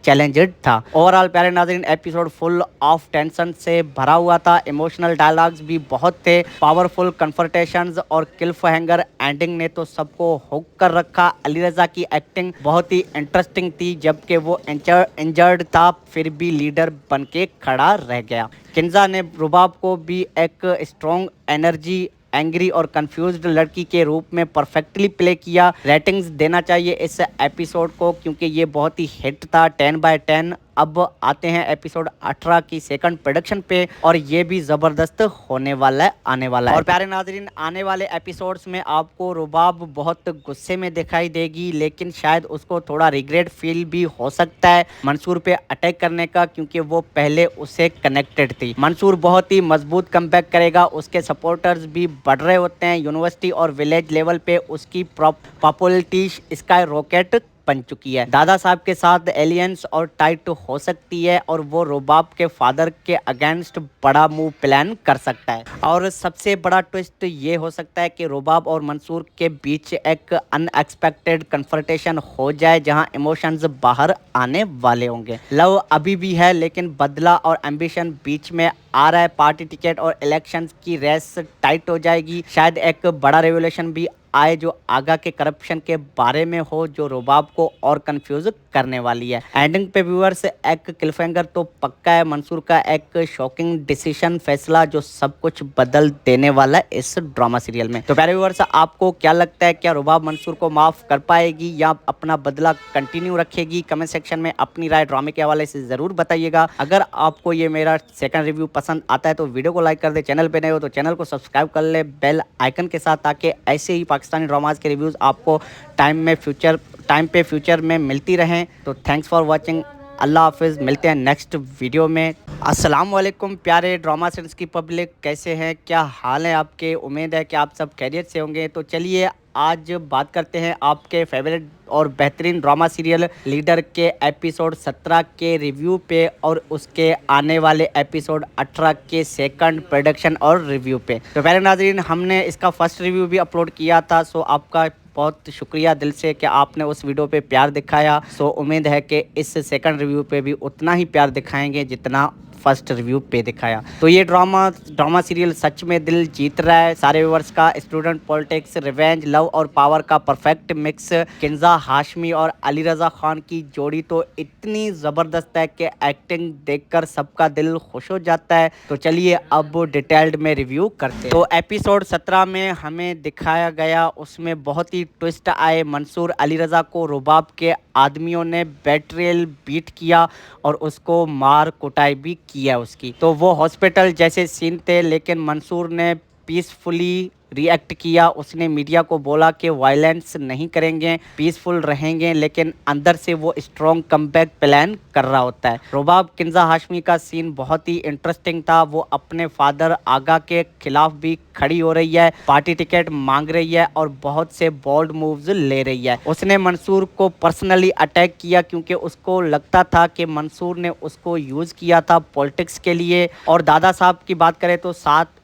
चैलेंजेड था। ओवरऑल प्यारे नाज़रीन, एपिसोड फुल ऑफ टेंशन से भरा हुआ था। इमोशनल डायलॉग्स भी बहुत थे, पावरफुल कन्फ्रंटेशंस और क्लिफहैंगर एंडिंग ने तो सबको हुक कर रखा। अली रजा की एक्टिंग बहुत ही इंटरेस्टिंग थी, जबकि वो इंजर्ड था फिर भी लीडर बन के खड़ा रह गया। किंजा ने रुबाब को भी एक स्ट्रॉन्ग एनर्जी, एंग्री और कंफ्यूज्ड लड़की के रूप में परफेक्टली प्ले किया। रेटिंग्स देना चाहिए इस एपिसोड को क्योंकि ये बहुत ही हिट था, 10/10। अब आते हैं एपिसोड 18 की सेकंड प्रोडक्शन पे और ये भी जबरदस्त होने वाला है, आने वाला है। और प्यारे नाजरीन, आने वाले एपिसोड्स में आपको रुबाब बहुत गुस्से में दिखाई देगी, लेकिन शायद उसको थोड़ा रिग्रेट फील भी हो सकता है मंसूर पे अटैक करने का, क्योंकि वो पहले उससे कनेक्टेड थी। मंसूर बहुत ही मजबूत कमबैक करेगा, उसके सपोर्टर्स भी बढ़ रहे होते हैं। यूनिवर्सिटी और विलेज लेवल पे उसकी पॉपुलैरिटी स्काई रॉकेट बन चुकी है। दादा साहब के साथ एलियंस और टाइट हो सकती है और वो रुबाब के फादर के अगेंस्ट बड़ा मूव प्लान कर सकता है। और सबसे बड़ा ट्विस्ट ये हो सकता है कि रुबाब और मंसूर के बीच एक अनएक्सपेक्टेड कन्फ्रंटेशन हो जाए, जहां इमोशंस बाहर आने वाले होंगे। लव अभी भी है, लेकिन बदला और एम्बिशन बीच में आ रहा है। पार्टी टिकट और इलेक्शंस की रेस टाइट हो जाएगी। शायद एक बड़ा रेवोल्यूशन भी आए जो आगा के करप्शन के बारे में हो, जो रुबाब को और कंफ्यूज करने वाली है। एंडिंग पे व्यूअर्स एक क्लिफहैंगर तो पक्का है, मंसूर का एक शॉकिंग डिसीजन फैसला जो सब कुछ बदल देने वाला है इस ड्रामा सीरियल में। तो प्यारे व्यूअर्स, आपको क्या लगता है, क्या रुबाब मंसूर को माफ कर पाएगी या अपना बदला कंटिन्यू रखेगी? कमेंट सेक्शन में अपनी राय ड्रामे के हवाले से जरूर बताइएगा। अगर आपको ये मेरा सेकंड रिव्यू पसंद आता है तो वीडियो को लाइक कर दे, चैनल पे नए हो तो चैनल को सब्सक्राइब कर ले बेल आइकन के साथ, ताकि ऐसे ही पाकिस्तानी ड्रामाज के रिव्यूज आपको टाइम पे फ्यूचर में मिलती रहें। तो थैंक्स फॉर वॉचिंग, अल्लाह हाफिज़, मिलते हैं नेक्स्ट वीडियो में। अस्सलाम वालेकुम प्यारे ड्रामा सेंस की पब्लिक, कैसे हैं, क्या हाल है आपके? उम्मीद है कि आप सब खैरियत से होंगे। तो चलिए आज बात करते हैं आपके फेवरेट और बेहतरीन ड्रामा सीरियल लीडर के एपिसोड 17 के रिव्यू पे और उसके आने वाले एपिसोड 18 के सेकंड प्रोडक्शन और रिव्यू पे। तो प्यारे नाज़रीन, हमने इसका फर्स्ट रिव्यू भी अपलोड किया था, सो आपका बहुत शुक्रिया दिल से कि आपने उस वीडियो पे प्यार दिखाया। सो उम्मीद है कि इस सेकंड रिव्यू पे भी उतना ही प्यार दिखाएंगे जितना फर्स्ट रिव्यू पे दिखाया। तो ये ड्रामा सीरियल सच में दिल जीत रहा है सारे व्यूअर्स का। स्टूडेंट पॉलिटिक्स, रिवेंज, लव और पावर का परफेक्ट मिक्स। किंजा हाशमी और अली रजा खान की जोड़ी तो इतनी ज़बरदस्त है कि एक्टिंग देखकर सबका दिल खुश हो जाता है। तो चलिए अब डिटेल्ड में रिव्यू करते हैं। तो एपिसोड 17 में हमें दिखाया गया, उसमें बहुत ही ट्विस्ट आए। मंसूर अली रजा को रुबाब के आदमियों ने बेट्रियल बीट किया और उसको मार कुटाई भी किया उसकी। तो वो हॉस्पिटल जैसे सीन थे, लेकिन मंसूर ने पीसफुली रिएक्ट किया। उसने मीडिया को बोला कि वायलेंस नहीं करेंगे, पीसफुल रहेंगे, लेकिन अंदर से वो स्ट्रॉन्ग कमबैक प्लान कर रहा होता है। रुबाब किंजा हाशमी का सीन बहुत ही इंटरेस्टिंग था। वो अपने फादर आगा के खिलाफ भी खड़ी हो रही है, पार्टी टिकट मांग रही है और बहुत से बोल्ड मूव्स ले रही है। उसने मंसूर को पर्सनली अटैक किया क्योंकि उसको लगता था कि मंसूर ने उसको यूज़ किया था पॉलिटिक्स के लिए। और दादा साहब की बात करें तो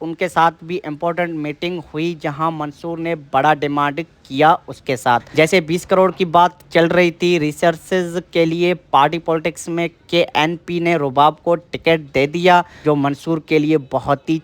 उनके साथ भी इम्पोर्टेंट मीटिंग हुई जहां मंसूर ने बड़ा डिमांड किया उसके साथ। जैसे 20 करोड़ की बात चल रही थी रिसोर्सेज के लिए पार्टी पॉलिटिक्स में, के एनपी ने रुबाब को टिकट दे दिया, जो मंसूर के लिए बहुत ही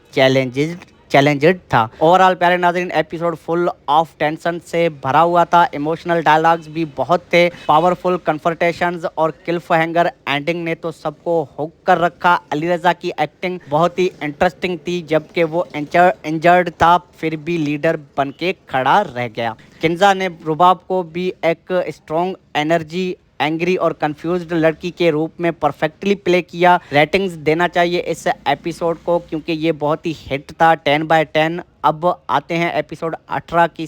चैलेंजेड था। ओवरऑल प्यारे नाज़रीन, एपिसोड फुल ऑफ टेंशन से भरा हुआ था। इमोशनल डायलॉग्स भी बहुत थे, पावरफुल कन्फ्रंटेशंस और क्लिफहैंगर एंडिंग ने तो सबको हुक कर रखा। अली रजा की एक्टिंग बहुत ही इंटरेस्टिंग थी, जबकि वो इंजर्ड था फिर भी लीडर बन के खड़ा रह गया। किंजा ने रुबाब को भी एक स्ट्रॉन्ग एनर्जी, एंग्री और कंफ्यूज्ड लड़की के रूप में परफेक्टली प्ले किया। रेटिंग्स देना चाहिए इस एपिसोड को क्योंकि ये बहुत ही हिट था, 10/10। अब आते हैं एपिसोड 18 की